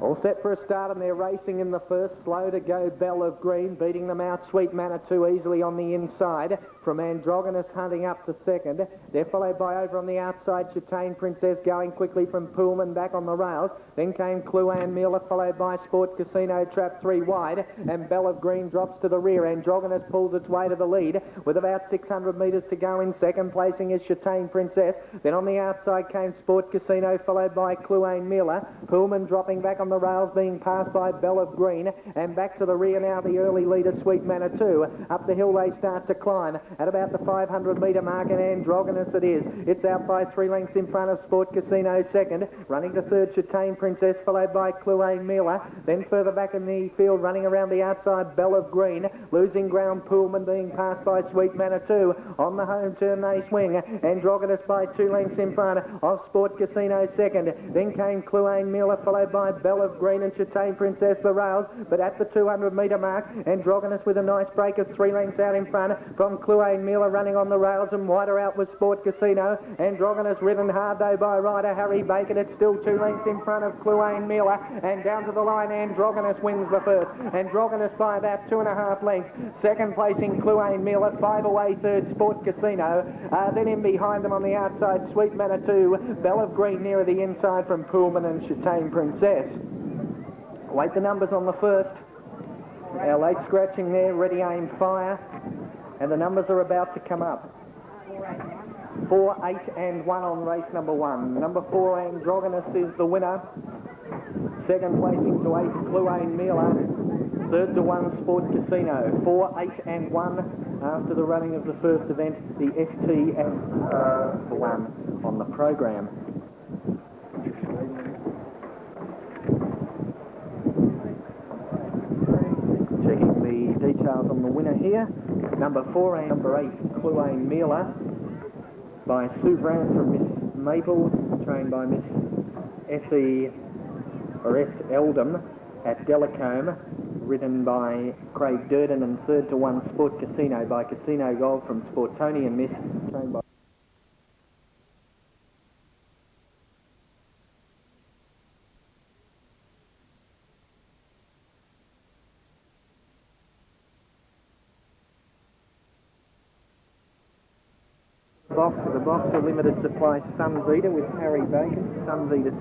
All set for a start, and they're racing in the first. Slow to go, Bell of Green, beating them out. Sweet Manitou easily on the inside. From Androgynous hunting up to second. They're followed by over on the outside, Chitane Princess going quickly from Pullman back on the rails. Then came Cluan Miller, followed by Sport Casino, trapped 3 wide. And Bell of Green drops to the rear. Androgynous pulls its way to the lead with about 600 metres to go. In second placing is Chitane Princess. Then on the outside came Sport Casino, followed by Cluan Miller. Pullman dropping back on the rails, being passed by Bell of Green. And back to the rear now, the early leader, Sweet Manitou. Up the hill they start to climb at about the 500 metre mark, and Androgynous it is. It's out by 3 lengths in front of Sport Casino second. Running to third, Chitane Princess, followed by Cluan Miller. Then further back in the field, running around the outside, Bell of Green. Losing ground, Pullman being passed by Sweet Manitou. On the home turn they swing. Androgynous by 2 lengths in front of Sport Casino second. Then came Cluan Miller, followed by Bell of Green and Chitane Princess the rails. But at the 200 metre mark, Androgynous with a nice break of 3 lengths out in front from Cluan Miller, running on the rails, and wider out with Sport Casino. Androgynous ridden hard though by rider Harry Bacon. It's still 2 lengths in front of Cluan Miller, and down to the line Androgynous wins the first. Androgynous by about 2.5 lengths. Second placing Cluan Miller, 5 away third Sport Casino. Then in behind them on the outside, Sweet Manitou. Bell of Green nearer the inside from Pullman and Chitane Princess. Wait the numbers on the first. Our late scratching there, ready, aim, fire. And the numbers are about to come up. 4, 8 and 1 on race number 1. Number 4, Androgynous, is the winner. Second placing to 8, Cluan Miller. Third to 1, Sport Casino. 4, 8 and 1 after the running of the first event, the ST and 1 on the program. Checking the details on the winner here. Number 4 and number 8, Cluan Miller, by Sue Brown from Miss Maple, trained by Miss S.E. or S. Eldham at Delacombe, ridden by Craig Durden, and third to 1, Sport Casino by Casino Gold from Sportonian Miss, trained by the boxer limited supply Sunvita with Harry Bacon, Sunvita.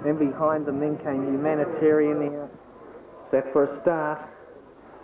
Then behind them then came Humanitarian here, set for a start.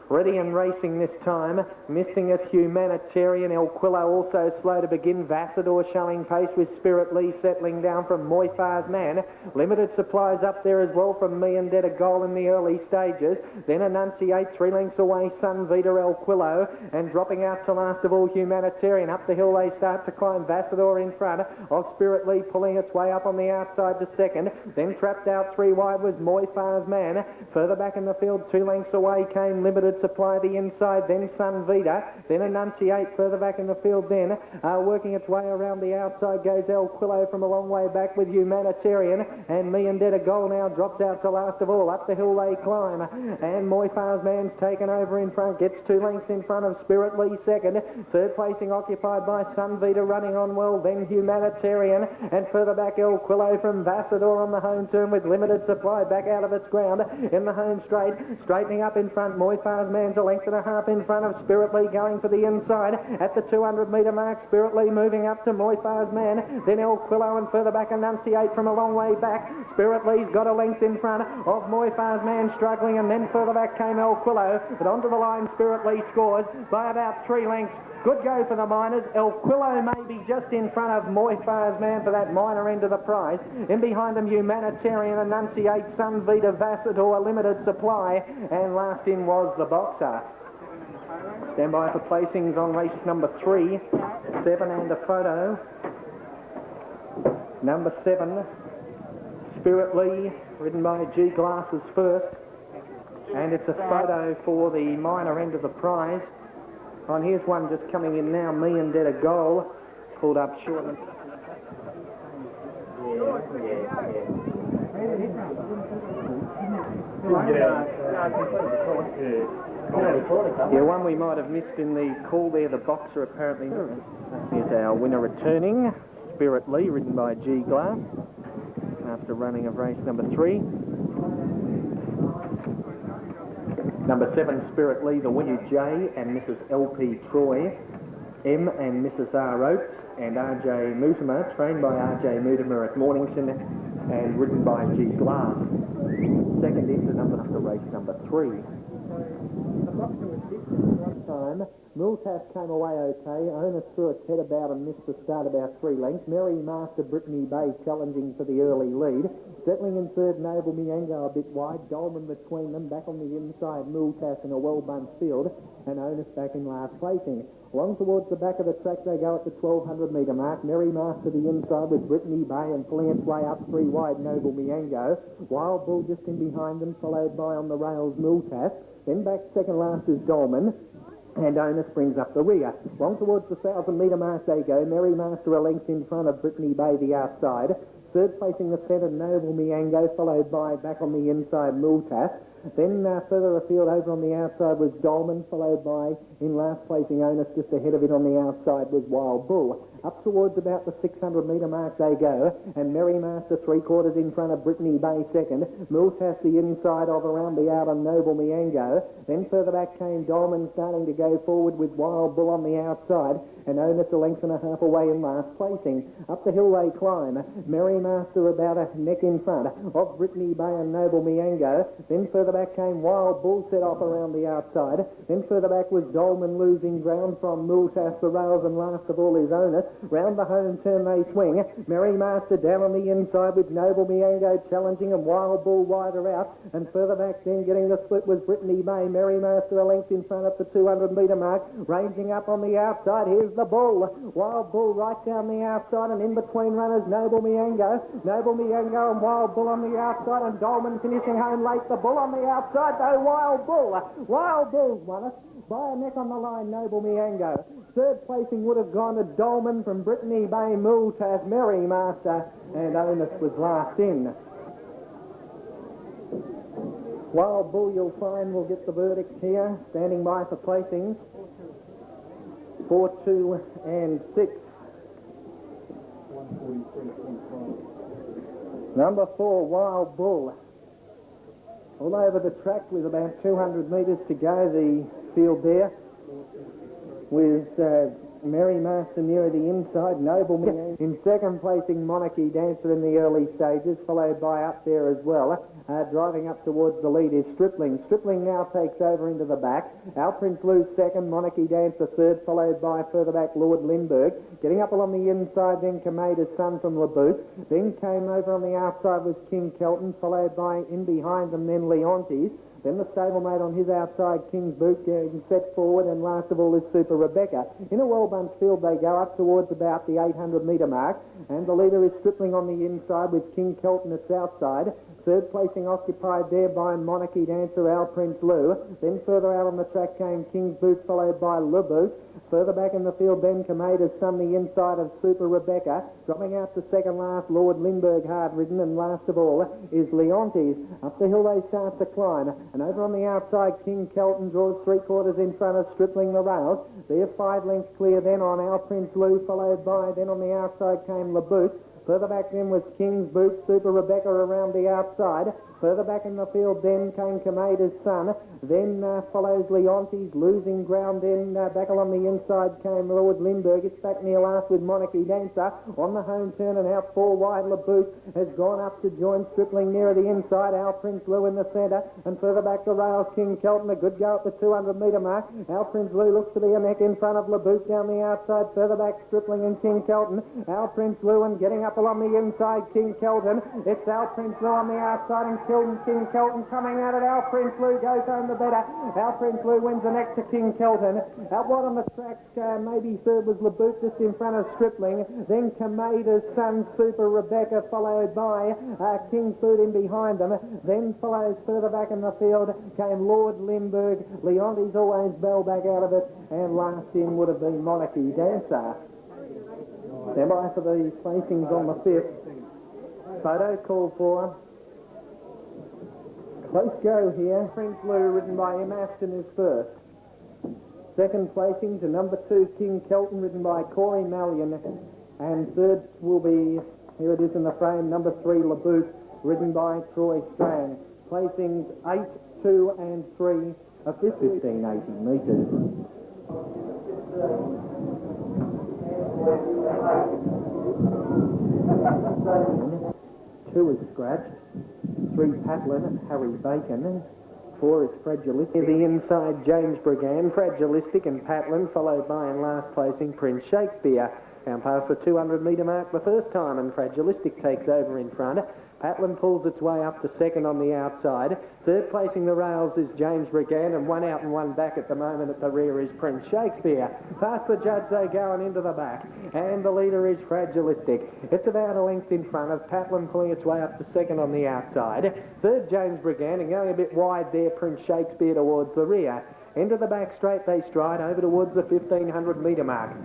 Ready and racing this time. Missing it, Humanitarian. El Quillo also slow to begin. Vassador showing pace with Spirit Lee settling down from Moifar's Man. Limited supplies up there as well from Me and Dead a Goal in the early stages. Then Enunciate 3 lengths away, Sunvita, El Quillo. And dropping out to last of all, Humanitarian. Up the hill they start to climb. Vassador in front of Spirit Lee, pulling its way up on the outside to second. Then trapped out 3 wide was Moifar's Man. Further back in the field, 2 lengths away came Limited Supply the inside, then Sunvita, then Enunciate further back in the field, then working its way around the outside goes El Quillo from a long way back with Humanitarian, and Me and Dead a Goal now drops out to last of all. Up the hill they climb, and Moifar's Man's taken over in front, gets 2 lengths in front of Spirit Lee second. Third placing occupied by Sunvita, running on well, then Humanitarian, and further back El Quillo from Vassador on the home turn with Limited Supply back out of its ground in the home straight. Straightening up in front, Moifar's Man's a length and a half in front of Spirit Lee going for the inside at the 200 metre mark. Spirit Lee moving up to Moifar's Man, then El Quillo, and further back Enunciate from a long way back. Spirit Lee's got a length in front of Moifar's Man struggling, and then further back came El Quillo, but onto the line Spirit Lee scores by about 3 lengths. Good go for the minors. El Quillo may be just in front of Moifar's Man for that minor end of the prize. In behind them, Humanitarian, Enunciate, Sunvita, Vassador, Limited Supply, and last in was the boxer. Stand by for placings on race number 3. 7 and a photo. Number 7, Spirit Lee, ridden by G Glasses first. And it's a photo for the minor end of the prize. And here's one just coming in now, Me and Dead a Goal, pulled up shortly. Yeah, one we might have missed in the call there, the boxer apparently. Here's our winner returning, Spirit Lee, ridden by G Glass. after running of race number 3. Number 7, Spirit Lee, the winner, J and Mrs. L.P. Troy, M and Mrs. R. Oates, and R.J. Mutimer, trained by R.J. Mutimer at Mornington and ridden by G. Glass. Second into number after race number 3. Time, Multas came away okay. Onus threw its head about and missed the start about 3 lengths. Merry Master Brittany Bay challenging for the early lead. Settling in third, Noble Miango a bit wide. Dolman between them. Back on the inside, Multas in a well-bunched field. And Onus back in last placing. Along towards the back of the track they go at the 1200 metre mark. Merry Master the inside with Brittany Bay and pulling its way up 3 wide, Noble Miango. Wild Bull just in behind them, followed by on the rails Multas. Then back second last is Dolman. And Onus brings up the rear. Along towards the 1000 metre mark they go. Merry Master a length in front of Brittany Bay the outside. Third placing the centre, Noble Miango, followed by back on the inside Multas. Then further afield over on the outside was Dolman, followed by, in last placing Onus, just ahead of it on the outside was Wild Bull. Up towards about the 600 metre mark they go, and Merry Master 3/4 in front of Brittany Bay second. Multas the inside of around the outer, Noble Miango. Then further back came Dolman, starting to go forward with Wild Bull on the outside, and Onus a length and a half away in last placing. Up the hill they climb. Merry Master about a neck in front of Brittany Bay and Noble Miango. Then further back came Wild Bull, set off around the outside. Then further back was Dolman losing ground from Multas the rails, and last of all is Onus. Round the home turn they swing. Merry Master down on the inside with Noble Miango challenging, and Wild Bull wider out. And further back then getting the split was Brittany Bay. Merry Master a length in front at the 200 metre mark. Ranging up on the outside, here's the Bull. Wild Bull right down the outside, and in between runners Noble Miango. Noble Miango and Wild Bull on the outside, and Dolman finishing home late. The Bull on the outside though, Wild Bull. Wild Bull's won it by a neck on the line, Noble Miango. Third placing would have gone to Dolman from Brittany Bay, Multas, Merry Master, and Onus was last in. Wild Bull, you'll find, will get the verdict here, standing by for placings. 4, 2 and 6. Number 4, Wild Bull. All over the track with about 200 metres to go, the field there, with Merry Master nearer the inside, Noble Miango in second placing, Monarchy Dancer in the early stages, followed by up there as well. Driving up towards the lead is Stripling. Stripling now takes over into the back. Our Prince Lou's second, Monarchy Dancer third, followed by further back Lord Lindbergh. Getting up along the inside then Kamada's Son from Laboot. Then came over on the outside was King Kelton, followed by in behind them then Leontes. Then the stablemate on his outside, King's Boot, getting set forward, and last of all is Super Rebecca. In a well-bunched field they go up towards about the 800 metre mark, and the leader is Stripling on the inside with King Kelton its outside. Third placing occupied there by Monarchy Dancer, Our Prince Lou. Then further out on the track came King's Boot, followed by Laboot. Further back in the field, Ben Kamada's Son, the inside of Super Rebecca. Dropping out to second last, Lord Lindbergh, hard ridden, and last of all is Leontes. Up the hill they start to climb, and over on the outside, King Kelton draws 3/4 in front of Stripling the rails. They're 5 lengths clear then on Our Prince Lou, followed by, then on the outside came Laboot. Further back then was King's Boot, Super Rebecca around the outside. Further back in the field then came Kamada's Son. Then follows Leontes, losing ground then. Back along the inside came Lord Lindbergh. It's back near last with Monarchy Dancer. On the home turn and out 4 wide, Laboot has gone up to join Stripling nearer the inside. Our Prince Lou in the centre. And further back the rails, King Kelton. A good go at the 200 metre mark. Our Prince Lou looks to be a neck in front of Laboot down the outside. Further back Stripling and King Kelton. Our Prince Lou and getting up along the inside, King Kelton. It's Our Prince Lou on the outside and King Kelton coming out at Our Prince Lou goes home the better. Our Prince Lou wins the next to King Kelton. Out wide on the track, maybe third was Laboot just in front of Stripling. Then Kamada's Son, Super Rebecca, followed by King's Boot in behind them. Then follows further back in the field came Lord Lindbergh. Leontes always bell back out of it, and last in would have been Monarchy Dancer. Stand by for the placings on the 5th. Photo called for. Close go here. Prince Lou, ridden by M. Aston, is first. Second placing to number 2, King Kelton, ridden by Corey Mallion. And third will be Here it is in the frame, number 3, Laboot, ridden by Troy Strang. Placings 8, 2 and 3 of 1580 metres. 2 is Scratched, 3 Patlin, Harry Bacon, 4 is Fragilistic. The inside, James Brigand, Fragilistic and Patlin, followed by in last placing Prince Shakespeare. Down past the 200 metre mark the first time, and Fragilistic takes over in front. Patlin pulls its way up to second on the outside. Third placing the rails is James Brigand, and 1 out and 1 back at the moment at the rear is Prince Shakespeare. Past the judge they go and into the back, and the leader is Fragilistic. It's about a length in front of Patlin, pulling its way up to second on the outside. Third, James Brigand, and going a bit wide there, Prince Shakespeare towards the rear. Into the back straight they stride over towards the 1500 metre mark.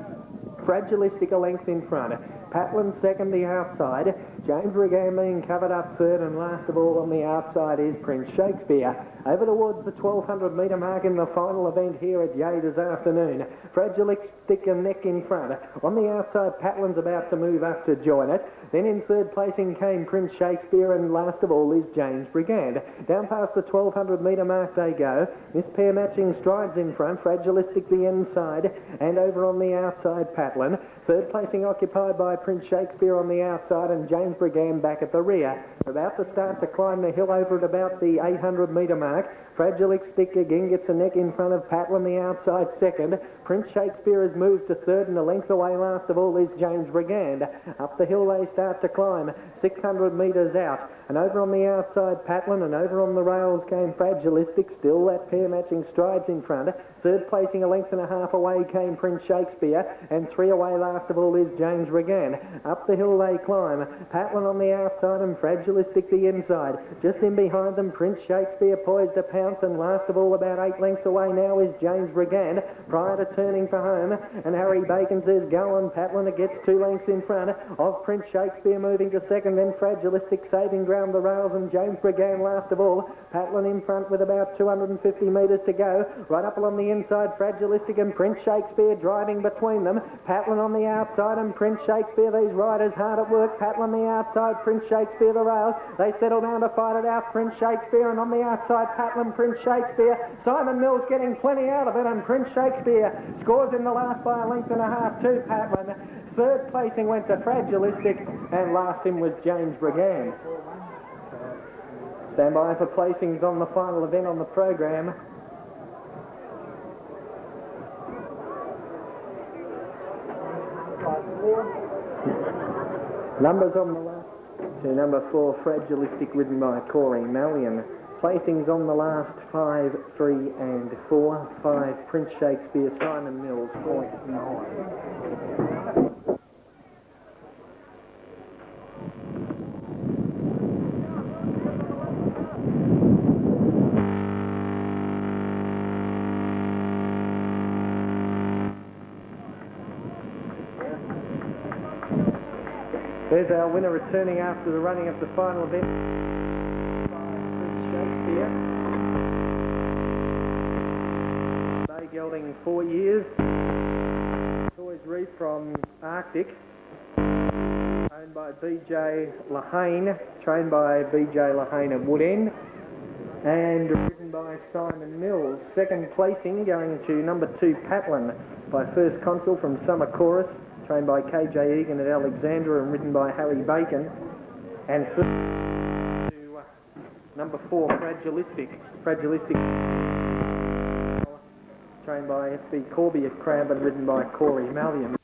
Fragilistic a length in front. Patlin second the outside. James Brigand being covered up third, and last of all on the outside is Prince Shakespeare. Over towards the 1200 metre mark in the final event here at Yea this afternoon. Fragilistic a neck in front. On the outside, Patlin's about to move up to join it. Then in third placing came Prince Shakespeare, and last of all is James Brigand. Down past the 1200 metre mark they go. This pair matching strides in front. Fragilistic the inside, and over on the outside Patlin. Third placing occupied by Prince Shakespeare on the outside, and James Brigand back at the rear. They're about to start to climb the hill over at about the 800 metre mark. Fragilistic again gets a neck in front of Patlin, the outside second. Prince Shakespeare has moved to third, and a length away last of all is James Brigand. Up the hill they start to climb, 600 metres out. And over on the outside Patlin, and over on the rails came Fragilistic. Still that pair matching strides in front. Third placing a length and a half away came Prince Shakespeare, and 3 away last of all is James Brigand. Up the hill they climb, Patlin on the outside and Fragilistic the inside. Just in behind them, Prince Shakespeare poised to pounce, and last of all about 8 lengths away now is James Brigand, prior to turning for home. And Harry Bacon says go on. Patlin gets 2 lengths in front of Prince Shakespeare, moving to second, then Fragilistic saving ground the rails, and James Brigand last of all. Patlin in front with about 250 metres to go. Right up along the inside, Fragilistic and Prince Shakespeare driving between them. Patlin on the outside and Prince Shakespeare, these riders hard at work. Patlin the outside, Prince Shakespeare the rails. They settle down to fight it out, Prince Shakespeare, and on the outside Patlin, Prince Shakespeare. Simon Mills getting plenty out of it, and Prince Shakespeare scores in the last by a length and a half to Patlin. Third placing went to Fragilistic, and last in was James Brigand. Stand by for placings on the final event on the program. Numbers on the last to number 4, Fragilistic, ridden by Corey Mallion. Placings on the last 5, 3 and 4. 5, Prince Shakespeare, Simon Mills, 0.9. There's our winner returning after the running of the final event. Prince Shakespeare. Bay gelding 4 years. Toys Reef from Arctic. Owned by B.J. Lahane. Trained by B.J. Lahane at Woodend. And ridden by Simon Mills. Second placing going to number 2 Patlin by First Consul from Summer Chorus. Trained by KJ Egan at Alexandra and ridden by Harry Bacon. And first to number 4, Fragilistic. Fragilistic, trained by FB Corby at Cranbourne, ridden by Corey Mallion.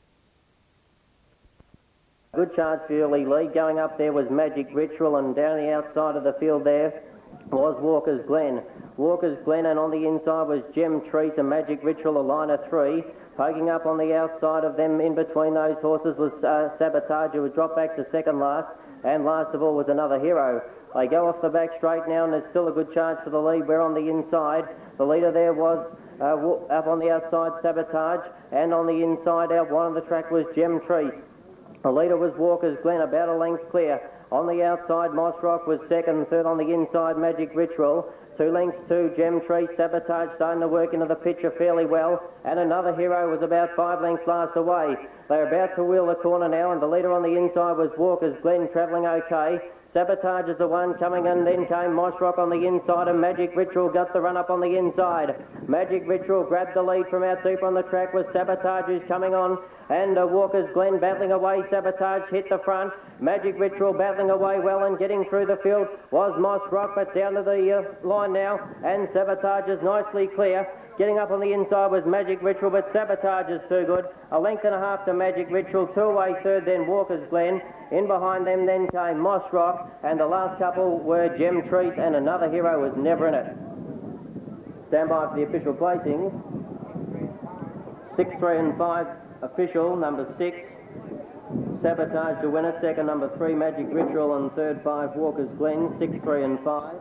Good chance for early lead. Going up there was Magic Ritual, and down the outside of the field there was Walker's Glen. Walker's Glen, and on the inside was Gem Trees and Magic Ritual, a line of 3. Poking up on the outside of them, in between those horses, was Sabotage, who would drop back to second last, and last of all was Another Hero. They go off the back straight now, and there's still a good chance for the lead. We're on the inside. The leader there was up on the outside, Sabotage, and on the inside out one of the track was Gem Trees. The leader was Walker's Glen, about a length clear. On the outside, Moss Rock was second. Third on the inside, Magic Ritual. 2 lengths to Gem Tree. Sabotage starting to work into the picture fairly well. And Another Hero was about 5 lengths last away. They're about to wheel the corner now, and the leader on the inside was Walker's Glen, travelling okay. Sabotage is the one coming in, then came Moss Rock on the inside, and Magic Ritual got the run up on the inside. Magic Ritual grabbed the lead from out deep on the track with Sabotage who's coming on, and Walker's Glen battling away. Sabotage hit the front. Magic Ritual battling away well and getting through the field was Moss Rock, but down to the line now, and Sabotage is nicely clear. Getting up on the inside was Magic Ritual, but Sabotage is too good. A length and a half to Magic Ritual, 2 away third, then Walker's Glen. In behind them then came Moss Rock, and the last couple were Gem Trees, and Another Hero was never in it. Stand by for the official placings. 6, 3 and 5 official, number 6. Sabotage the winner, second number 3 Magic Ritual, and third 5 Walker's Glen, 6, 3 and 5.